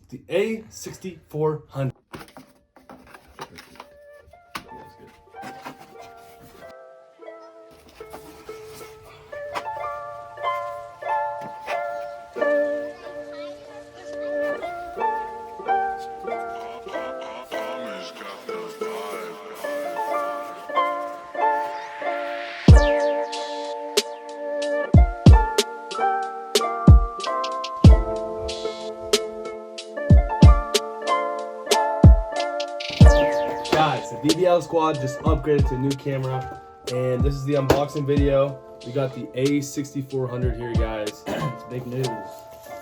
The A6400. Guys, the DBL squad just upgraded to a new camera, and this is the unboxing video. We got the A6400 here, guys. It's big news.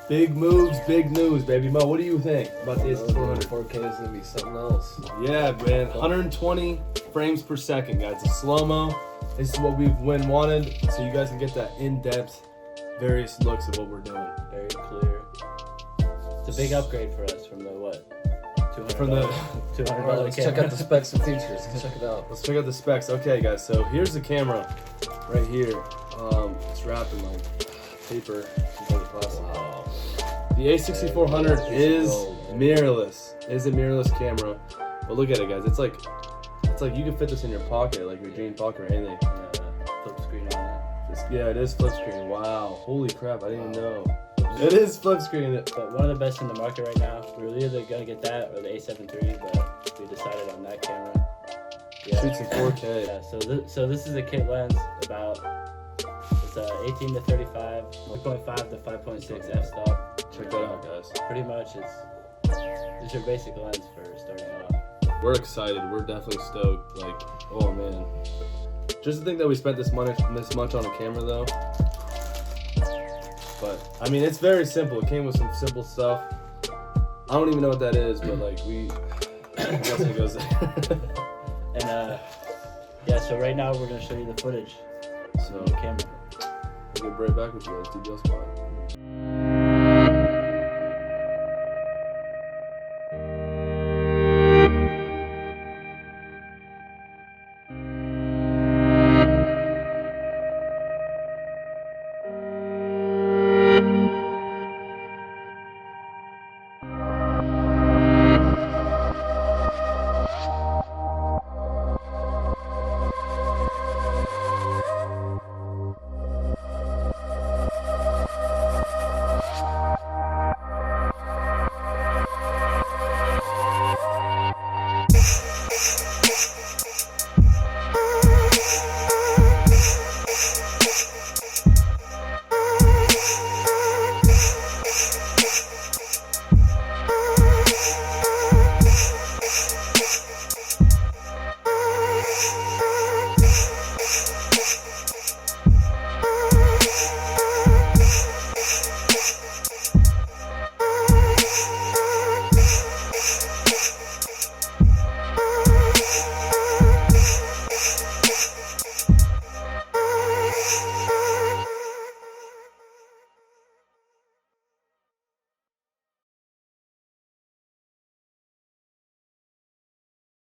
Big moves, big news, baby. Mo, what do you think about the A6400? 4K is gonna be something else. Yeah, man. 120 frames per second, guys. It's slow-mo. This is what we've wanted, so you guys can get that in-depth, various looks of what we're doing. Very clear. It's a big upgrade for us from the what? From the $200 Alright, let's check out the specs and features. Let's check it out. Let's check out the specs. Okay, guys. So here's the camera, right here. It's wrapped in like paper, some other plastic. Wow. The A6400 is mirrorless. It is a mirrorless camera, but look at it, guys. It's like you can fit this in your pocket, like your jean pocket or anything. Flip screen on Yeah, it is flip screen. Wow, holy crap! I didn't even know. It is flip screen. it. But one of the best in the market right now. We were either gonna get that or the A7 III, but we decided on that camera. Yeah. Shoots in 4K. Yeah. So this is a kit lens about. It's 18 to 35, 3.5 to 5.6 f-stop. Check that out, guys. Pretty much, it's your basic lens for starting off. We're excited. We're definitely stoked. Like, oh man. Just to think that we spent this much on a camera, though. But I mean, it's very simple. It came with some simple stuff. I don't even know what that is, but like I guess it goes there. And yeah. So right now we're gonna show you the footage. So The camera. we'll get right back with you guys. DBL Squad.